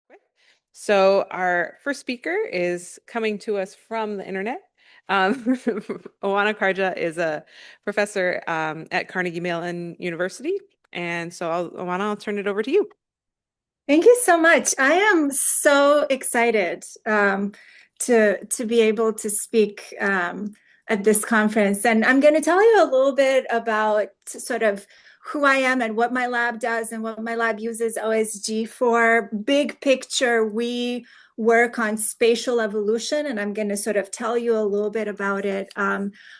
With. So our first speaker is coming to us from the internet. Oana Carja is a professor at Carnegie Mellon University. And so Oana, I'll turn it over to you. Thank you so much. I am so excited to be able to speak at this conference, and I'm going to tell you a little bit about sort of who I am and what my lab does and what my lab uses OSG for. Big picture, we work on spatial evolution, and I'm going to sort of tell you a little bit about it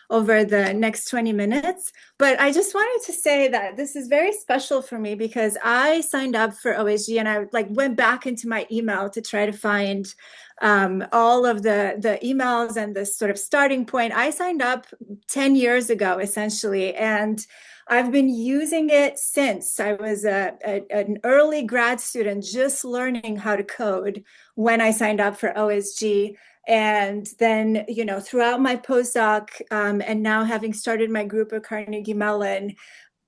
over the next 20 minutes. But I just wanted to say that this is very special for me because I signed up for OSG and I went back into my email to try to find all of the emails and the sort of starting point. I signed up 10 years ago, essentially, and I've been using it since. I was an early grad student just learning how to code when I signed up for OSG. And then, throughout my postdoc and now having started my group at Carnegie Mellon,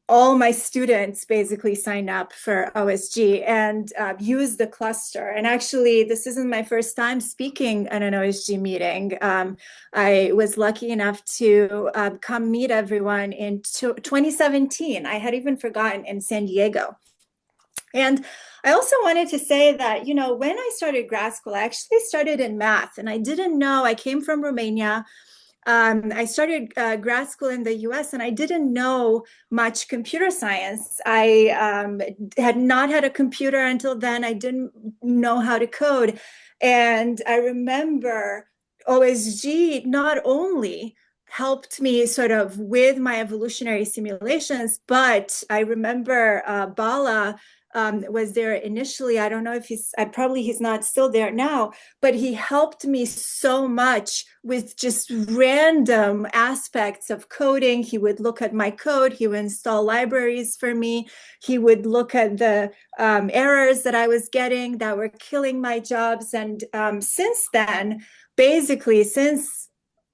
all my students basically sign up for OSG and use the cluster. And actually, this isn't my first time speaking at an OSG meeting. I was lucky enough to come meet everyone in 2017. I had even forgotten, in San Diego. And I also wanted to say that, when I started grad school, I actually started in math, and I didn't know. I came from Romania. I started grad school in the US, and I didn't know much computer science. I had not had a computer until then. I didn't know how to code. And I remember OSG not only helped me sort of with my evolutionary simulations, but I remember Bala was there initially. I don't know if he's not still there now, but he helped me so much with just random aspects of coding. He would look at my code, he would install libraries for me, he would look at the errors that I was getting that were killing my jobs. And since then, basically since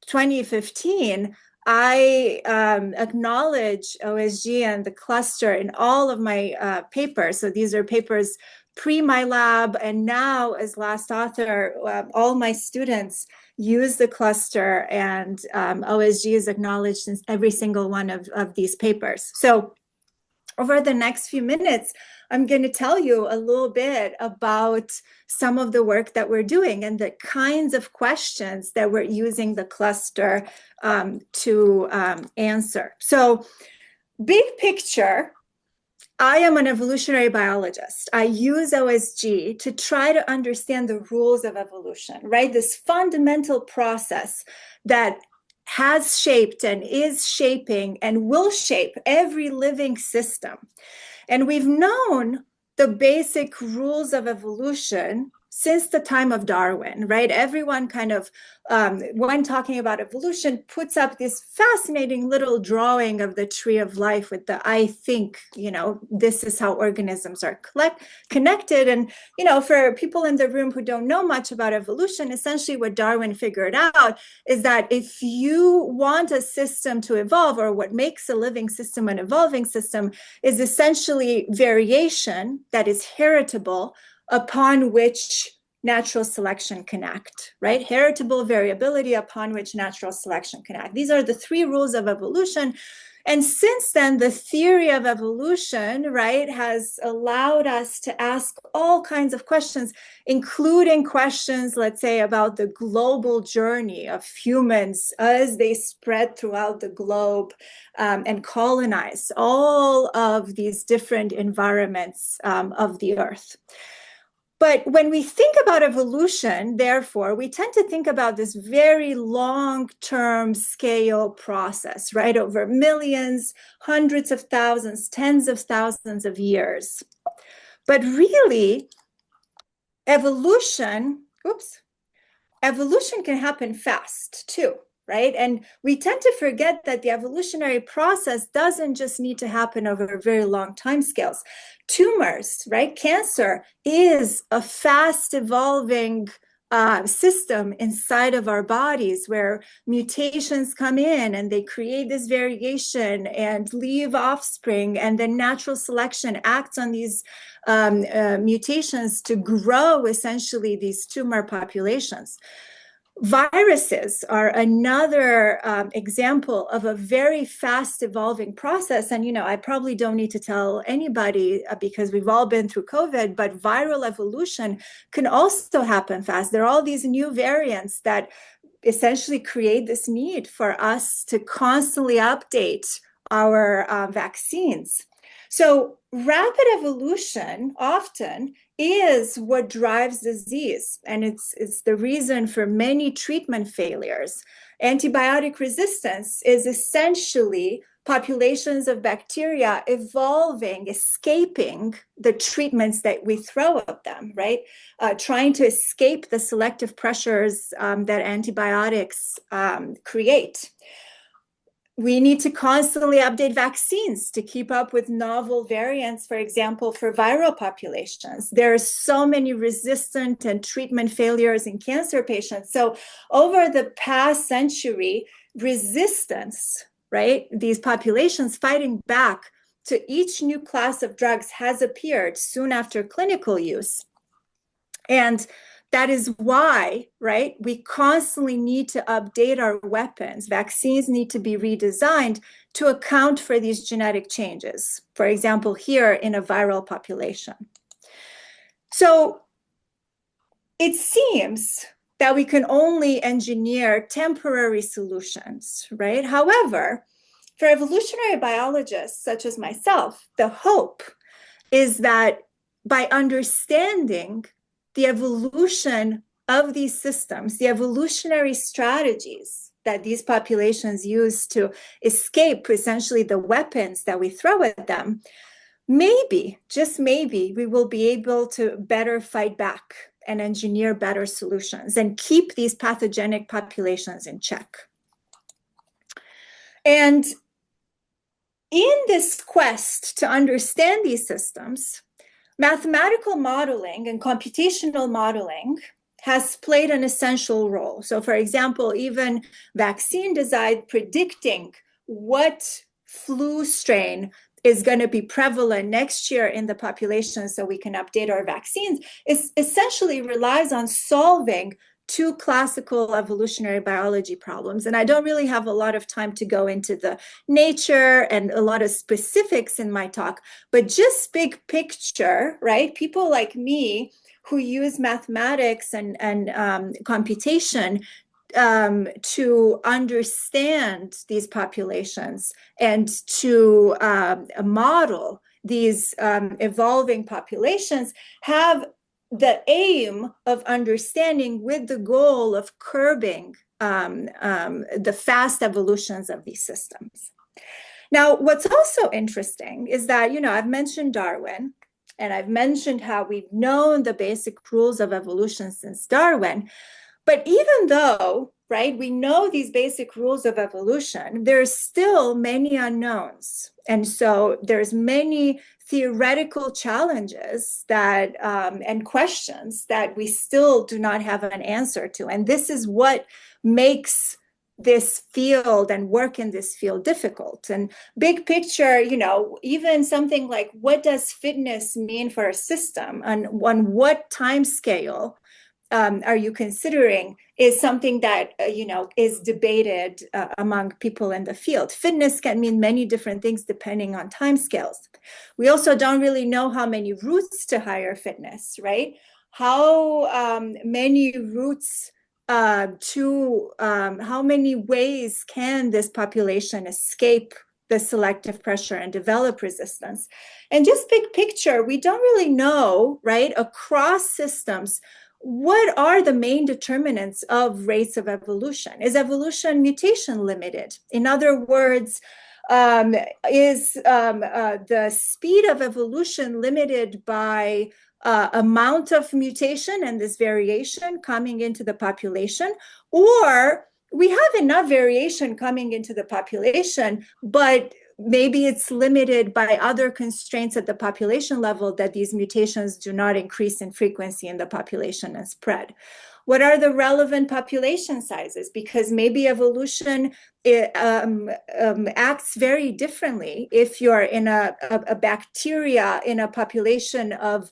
2015, I acknowledge OSG and the cluster in all of my papers. So these are papers pre my lab, and now as last author, all my students use the cluster, and OSG is acknowledged in every single one of these papers. So over the next few minutes, I'm going to tell you a little bit about some of the work that we're doing and the kinds of questions that we're using the cluster to answer. So, big picture, I am an evolutionary biologist. I use OSG to try to understand the rules of evolution, right? This fundamental process that has shaped and is shaping and will shape every living system. And we've known the basic rules of evolution since the time of Darwin, right? Everyone kind of, when talking about evolution, puts up this fascinating little drawing of the tree of life with the, I think, this is how organisms are connected. And, for people in the room who don't know much about evolution, essentially what Darwin figured out is that if you want a system to evolve, or what makes a living system an evolving system, is essentially variation that is heritable upon which natural selection can act, right? Heritable variability upon which natural selection can act. These are the three rules of evolution. And since then, the theory of evolution, right, has allowed us to ask all kinds of questions, including questions, let's say, about the global journey of humans as they spread throughout the globe and colonize all of these different environments of the Earth. But when we think about evolution, therefore, we tend to think about this very long-term scale process, right? Over millions, hundreds of thousands, tens of thousands of years. But really, evolution can happen fast too, right? And we tend to forget that the evolutionary process doesn't just need to happen over very long timescales. Tumors, right? Cancer is a fast evolving system inside of our bodies where mutations come in and they create this variation and leave offspring, and then natural selection acts on these mutations to grow essentially these tumor populations. Viruses are another example of a very fast evolving process. And, I probably don't need to tell anybody because we've all been through COVID, but viral evolution can also happen fast. There are all these new variants that essentially create this need for us to constantly update our vaccines. So rapid evolution often is what drives disease, and it's the reason for many treatment failures. Antibiotic resistance is essentially populations of bacteria evolving, escaping the treatments that we throw at them, right? Trying to escape the selective pressures that antibiotics create. We need to constantly update vaccines to keep up with novel variants, for example, for viral populations. There are so many resistant and treatment failures in cancer patients. So over the past century, resistance, right, these populations fighting back to each new class of drugs has appeared soon after clinical use. And that is why, right, we constantly need to update our weapons. Vaccines need to be redesigned to account for these genetic changes, for example, here in a viral population. So it seems that we can only engineer temporary solutions, right? However, for evolutionary biologists such as myself, the hope is that by understanding the evolution of these systems, the evolutionary strategies that these populations use to escape essentially the weapons that we throw at them, maybe, just maybe, we will be able to better fight back and engineer better solutions and keep these pathogenic populations in check. And in this quest to understand these systems, mathematical modeling and computational modeling has played an essential role. So, for example, even vaccine design predicting what flu strain is going to be prevalent next year in the population so we can update our vaccines is essentially relies on solving two classical evolutionary biology problems. And I don't really have a lot of time to go into the nature and a lot of specifics in my talk, but just big picture, right? People like me who use mathematics and computation to understand these populations and to model these evolving populations have the aim of understanding with the goal of curbing the fast evolutions of these systems. Now, what's also interesting is that, I've mentioned Darwin, and I've mentioned how we've known the basic rules of evolution since Darwin. But even though, right, we know these basic rules of evolution, there's still many unknowns. And so there's many theoretical challenges that and questions that we still do not have an answer to. And this is what makes this field and work in this field difficult. And big picture, even something like what does fitness mean for a system and on what time scale are you considering is something that, is debated among people in the field. Fitness can mean many different things depending on time-scales. We also don't really know how many routes to higher fitness, right? How many routes how many ways can this population escape the selective pressure and develop resistance? And just big picture, we don't really know, right, across systems, what are the main determinants of rates of evolution? Is evolution mutation limited? In other words, is the speed of evolution limited by amount of mutation and this variation coming into the population? Or we have enough variation coming into the population, but maybe it's limited by other constraints at the population level that these mutations do not increase in frequency in the population and spread. What are the relevant population sizes? Because maybe evolution acts very differently if you're in a bacteria in a population of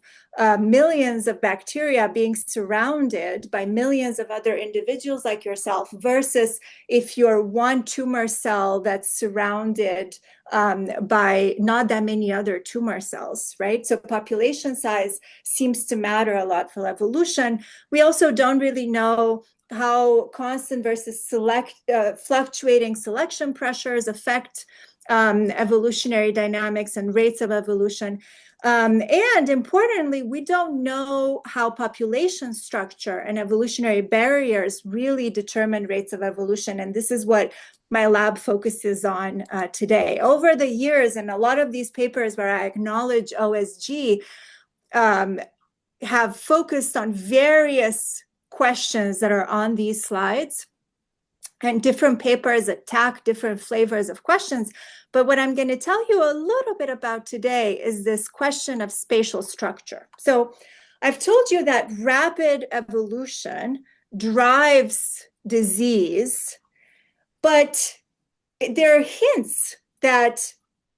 millions of bacteria being surrounded by millions of other individuals like yourself versus if you're one tumor cell that's surrounded by not that many other tumor cells, right? So population size seems to matter a lot for evolution. We also don't really know how constant versus fluctuating selection pressures affect evolutionary dynamics and rates of evolution. And importantly, we don't know how population structure and evolutionary barriers really determine rates of evolution. And this is what my lab focuses on today. Over the years, and a lot of these papers where I acknowledge OSG have focused on various questions that are on these slides. And different papers attack different flavors of questions. But what I'm going to tell you a little bit about today is this question of spatial structure. So I've told you that rapid evolution drives disease, but there are hints that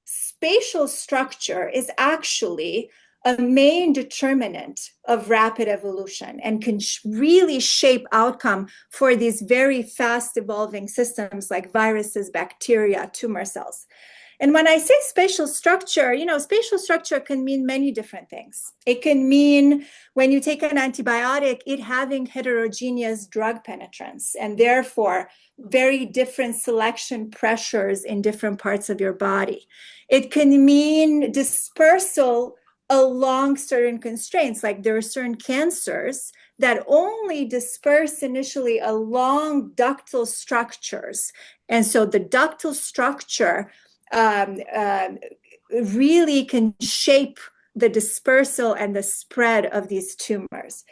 spatial structure is actually a main determinant of rapid evolution and can really shape outcome for these very fast evolving systems like viruses, bacteria, tumor cells. And when I say spatial structure, spatial structure can mean many different things. It can mean when you take an antibiotic, it having heterogeneous drug penetrance and therefore very different selection pressures in different parts of your body. It can mean dispersal along certain constraints, like there are certain cancers that only disperse initially along ductal structures. And so the ductal structure really can shape the dispersal and the spread of these tumors.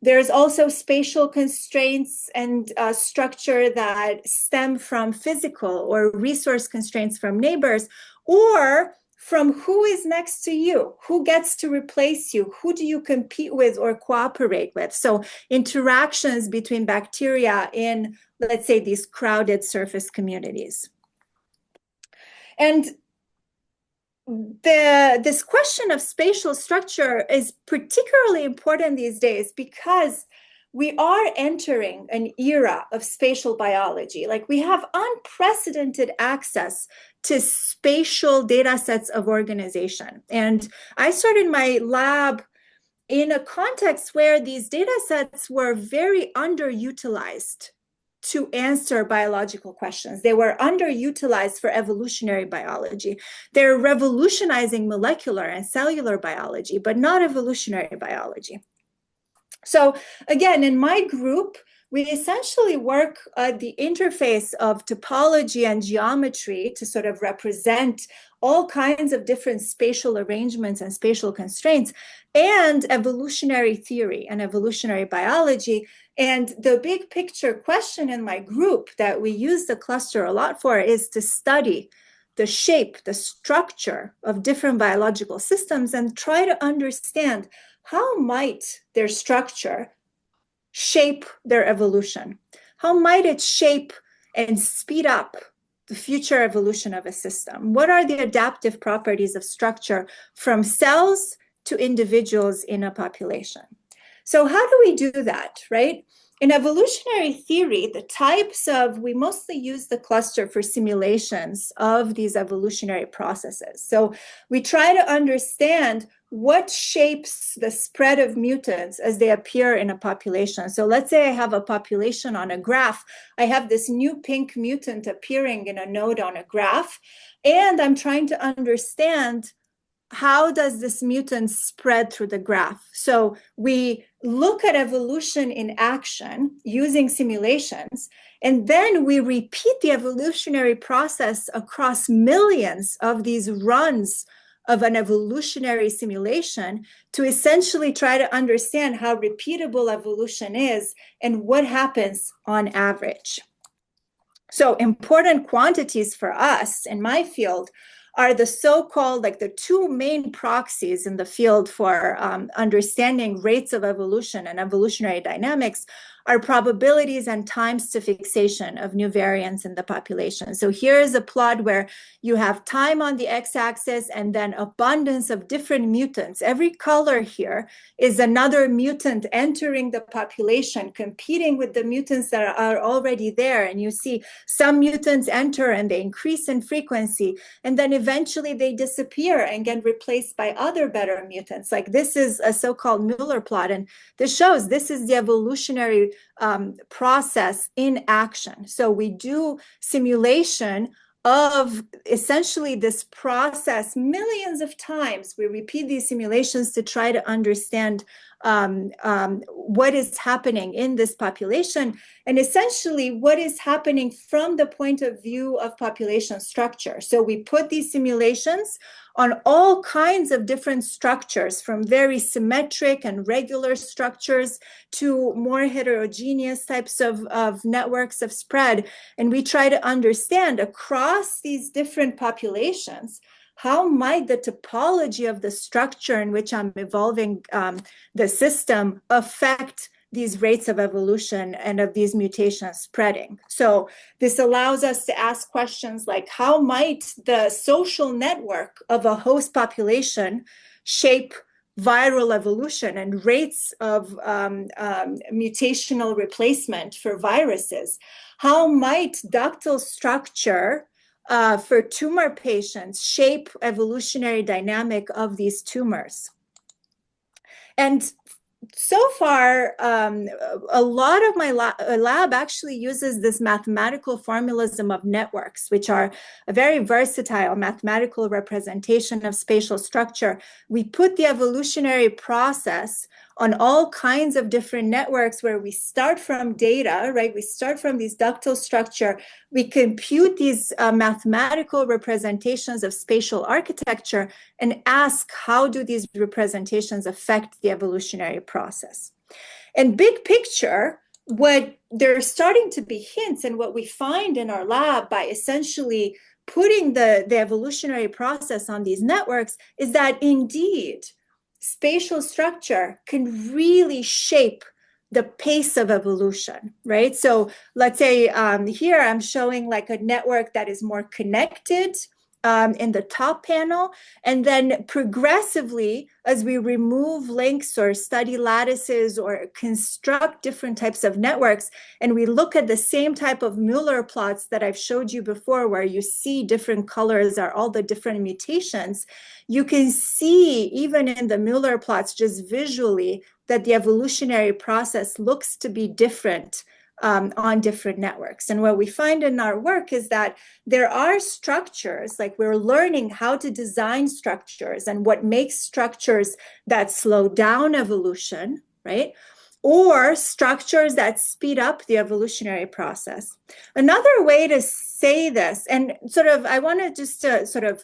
There's also spatial constraints and structure that stem from physical or resource constraints from neighbors, or from who is next to you, who gets to replace you, who do you compete with or cooperate with. So interactions between bacteria in, let's say, these crowded surface communities. And this question of spatial structure is particularly important these days because we are entering an era of spatial biology. Like we have unprecedented access to spatial data sets of organization. And I started my lab in a context where these data sets were very underutilized to answer biological questions. They were underutilized for evolutionary biology. They're revolutionizing molecular and cellular biology, but not evolutionary biology. So again, in my group, we essentially work at the interface of topology and geometry to sort of represent all kinds of different spatial arrangements and spatial constraints, and evolutionary theory and evolutionary biology. And the big picture question in my group that we use the cluster a lot for is to study the shape, the structure of different biological systems and try to understand how might their structure shape their evolution? How might it shape and speed up the future evolution of a system? What are the adaptive properties of structure from cells to individuals in a population? So how do we do that, right? In evolutionary theory, the types of, we mostly use the cluster for simulations of these evolutionary processes. So we try to understand what shapes the spread of mutants as they appear in a population. So let's say I have a population on a graph. I have this new pink mutant appearing in a node on a graph, and I'm trying to understand how does this mutant spread through the graph? So we look at evolution in action using simulations, and then we repeat the evolutionary process across millions of these runs of an evolutionary simulation to essentially try to understand how repeatable evolution is and what happens on average. So important quantities for us in my field are the so-called, like the two main proxies in the field for understanding rates of evolution and evolutionary dynamics are probabilities and times to fixation of new variants in the population. So here is a plot where you have time on the x-axis and then abundance of different mutants. Every color here is another mutant entering the population, competing with the mutants that are already there. And you see some mutants enter and they increase in frequency, and then eventually they disappear and get replaced by other better mutants. Like this is a so-called Mueller plot, and this shows this is the evolutionary process in action. So we do simulation of essentially this process millions of times. We repeat these simulations to try to understand what is happening in this population, and essentially what is happening from the point of view of population structure. So we put these simulations on all kinds of different structures, from very symmetric and regular structures to more heterogeneous types of networks of spread. And we try to understand across these different populations, how might the topology of the structure in which I'm evolving the system affect these rates of evolution and of these mutations spreading. So this allows us to ask questions like, how might the social network of a host population shape viral evolution and rates of mutational replacement for viruses? How might ductal structure for tumor patients shape evolutionary dynamic of these tumors? And so far, a lot of my lab actually uses this mathematical formalism of networks, which are a very versatile mathematical representation of spatial structure. We put the evolutionary process on all kinds of different networks where we start from data, right? We start from these ductal structure. We compute these mathematical representations of spatial architecture and ask, how do these representations affect the evolutionary process? And big picture, what there are starting to be hints, and what we find in our lab by essentially putting the evolutionary process on these networks, is that indeed, spatial structure can really shape the pace of evolution, right? So let's say here I'm showing like a network that is more connected in the top panel. And then progressively, as we remove links or study lattices or construct different types of networks, and we look at the same type of Mueller plots that I've showed you before, where you see different colors are all the different mutations, you can see even in the Mueller plots just visually that the evolutionary process looks to be different on different networks. And what we find in our work is that there are structures, like we're learning how to design structures and what makes structures that slow down evolution, right? Or structures that speed up the evolutionary process. Another way to say this, and sort of, I want to just sort of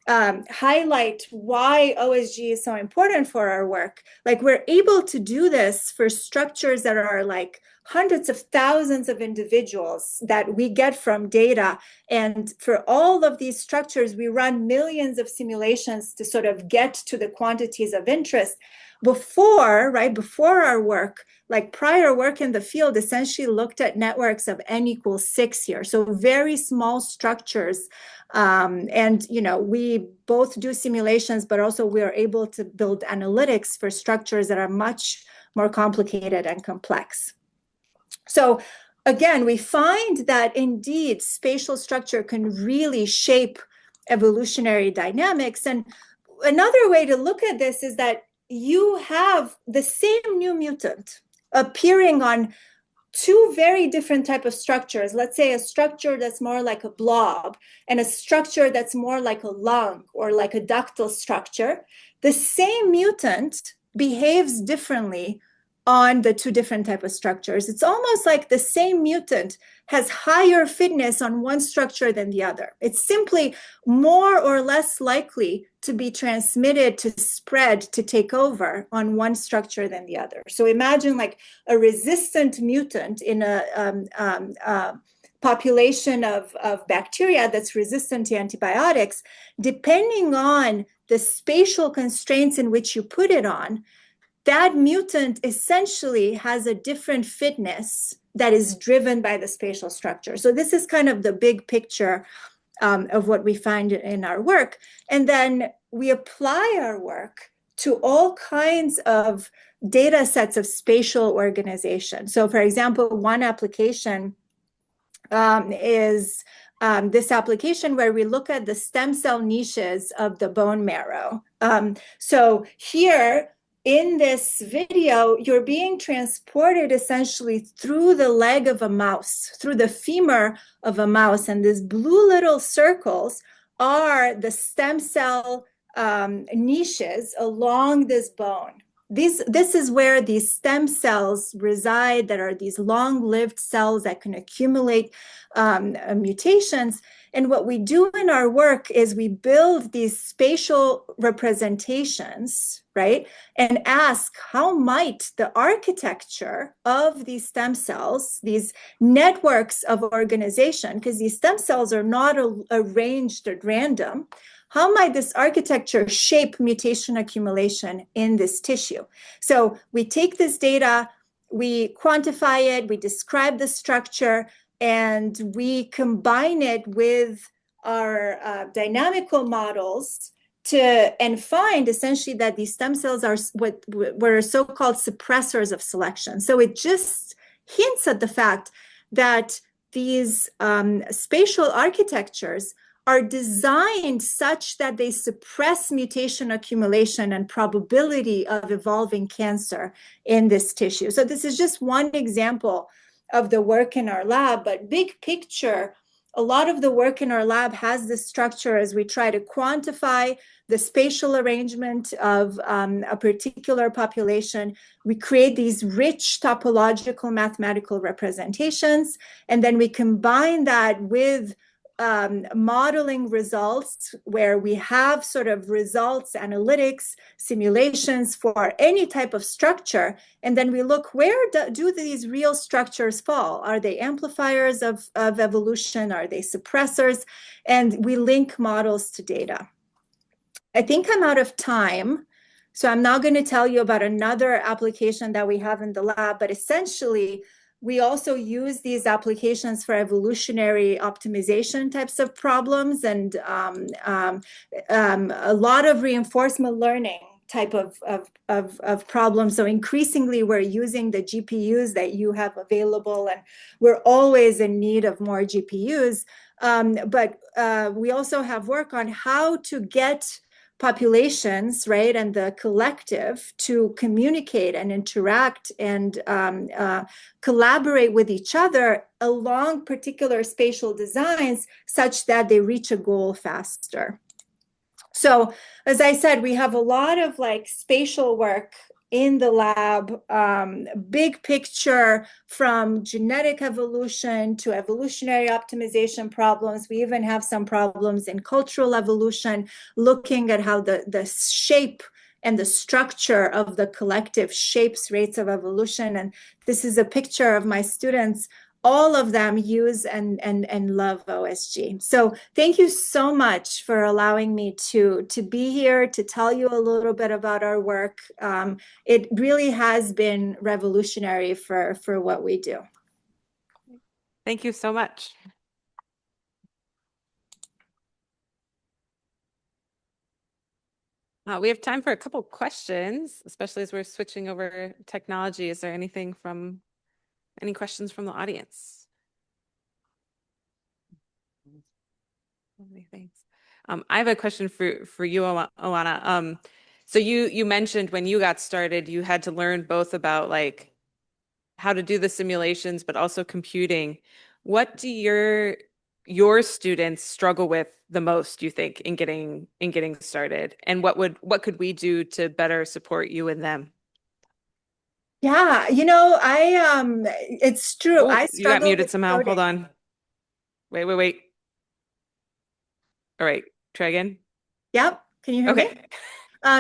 highlight why OSG is so important for our work. Like we're able to do this for structures that are like hundreds of thousands of individuals that we get from data. And for all of these structures, we run millions of simulations to sort of get to the quantities of interest. Before, right, before our work, like prior work in the field essentially looked at networks of n equals 6 here. So very small structures. And, you know, we both do simulations, but also we are able to build analytics for structures that are much more complicated and complex. So again, we find that indeed spatial structure can really shape evolutionary dynamics. And another way to look at this is that you have the same new mutant appearing on two very different type of structures. Let's say a structure that's more like a blob and a structure that's more like a lung or like a ductal structure. The same mutant behaves differently on the two different type of structures. It's almost like the same mutant has higher fitness on one structure than the other. It's simply more or less likely to be transmitted, to spread, to take over on one structure than the other. So imagine like a resistant mutant in a population of bacteria that's resistant to antibiotics. Depending on the spatial constraints in which you put it on, that mutant essentially has a different fitness that is driven by the spatial structure. So this is kind of the big picture of what we find in our work. And then we apply our work to all kinds of data sets of spatial organization. So for example, one application is this application where we look at the stem cell niches of the bone marrow. So here in this video, you're being transported essentially through the leg of a mouse, through the femur of a mouse. And these blue little circles are the stem cell niches along this bone. This is where these stem cells reside, that are these long-lived cells that can accumulate mutations. And what we do in our work is we build these spatial representations, right? And ask, how might the architecture of these stem cells, these networks of organization, because these stem cells are not arranged at random, how might this architecture shape mutation accumulation in this tissue? So we take this data, we quantify it, we describe the structure, and we combine it with our dynamical models and find essentially that these stem cells are what were so-called suppressors of selection. So it just hints at the fact that these spatial architectures are designed such that they suppress mutation accumulation and probability of evolving cancer in this tissue. So this is just one example of the work in our lab, but big picture, a lot of the work in our lab has this structure as we try to quantify the spatial arrangement of a particular population. We create these rich topological mathematical representations, and then we combine that with modeling results where we have sort of results, analytics, simulations for any type of structure. And then we look, where do these real structures fall? Are they amplifiers of evolution? Are they suppressors? And we link models to data. I think I'm out of time. So I'm now going to tell you about another application that we have in the lab, but essentially, we also use these applications for evolutionary optimization types of problems and a lot of reinforcement learning type of problems. So increasingly, we're using the GPUs that you have available, and we're always in need of more GPUs. But we also have work on how to get populations, right, and the collective to communicate and interact and collaborate with each other along particular spatial designs such that they reach a goal faster. So, as I said, we have a lot of like spatial work in the lab, big picture from genetic evolution to evolutionary optimization problems. We even have some problems in cultural evolution, looking at how the shape and the structure of the collective shapes rates of evolution. And this is a picture of my students. All of them use and love OSG. So thank you so much for allowing me to be here to tell you a little bit about our work. It really has been revolutionary for what we do. Thank you so much. We have time for a couple questions, especially as we're switching over technology. Is there any questions from the audience? Thanks. I have a question for you, Oana. So you mentioned when you got started, you had to learn both about like how to do the simulations, but also computing. What do your students struggle with the most, you think, in getting started? And what could we do to better support you and them? Yeah, it's true. Oh, I you got struggle muted with somehow. Hold coding. on. Wait. All right, try again. Yep. Can you hear me? Okay.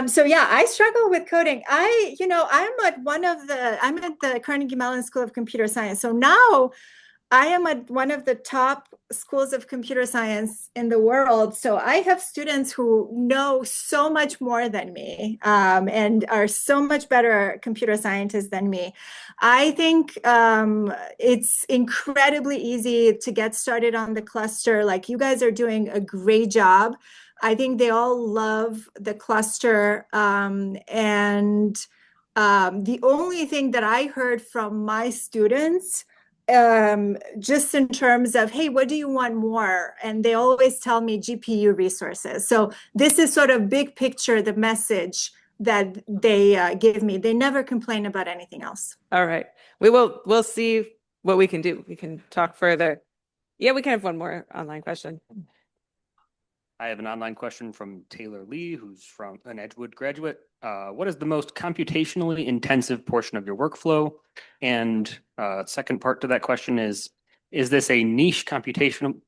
So yeah, I struggle with coding. I'm at the Carnegie Mellon School of Computer Science. So now I am at one of the top schools of computer science in the world. So I have students who know so much more than me, and are so much better computer scientists than me. I think it's incredibly easy to get started on the cluster. Like you guys are doing a great job. I think they all love the cluster. And the only thing that I heard from my students, just in terms of, hey, what do you want more? And they always tell me GPU resources. So this is sort of big picture, the message that they give me. They never complain about anything else. All right. We'll see what we can do. We can talk further. Yeah, we can have one more online question. I have an online question from Taylor Lee, who's from an Edgewood graduate. What is the most computationally intensive portion of your workflow? And second part to that question is this a niche computational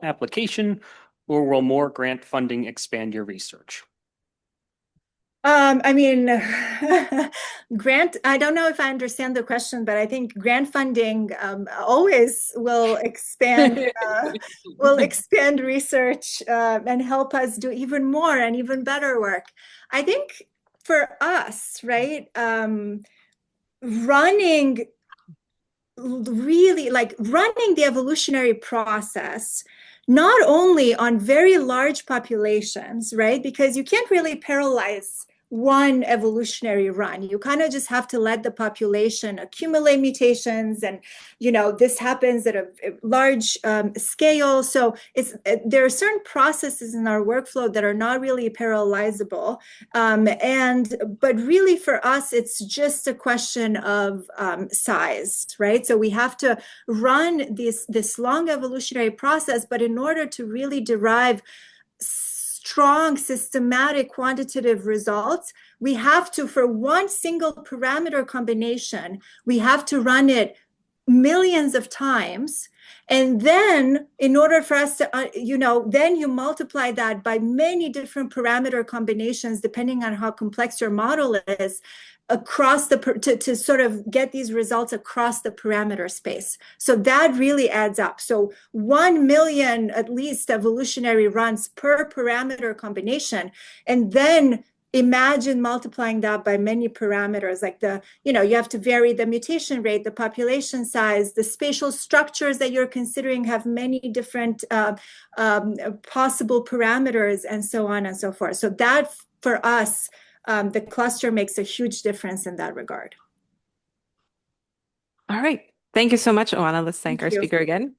application, or will more grant funding expand your research? I mean, grant, I don't know if I understand the question, but I think grant funding always will expand research and help us do even more and even better work. I think for us, right, running really like running the evolutionary process not only on very large populations, right? Because you can't really parallelize one evolutionary run. You kind of just have to let the population accumulate mutations, and this happens at a large scale. So there are certain processes in our workflow that are not really parallelizable, but really for us, it's just a question of size, right? So we have to run this long evolutionary process, but in order to really derive strong, systematic, quantitative results, we have to, for one single parameter combination, we have to run it millions of times. And then in order for us to, then you multiply that by many different parameter combinations, depending on how complex your model is, across to sort of get these results across the parameter space. So that really adds up. So 1 million at least evolutionary runs per parameter combination. And then imagine multiplying that by many parameters, like you have to vary the mutation rate, the population size, the spatial structures that you're considering have many different possible parameters, and so on and so forth. So that, for us, the cluster makes a huge difference in that regard. All right. Thank you so much, Oana. Let's thank our Thank you. speaker again.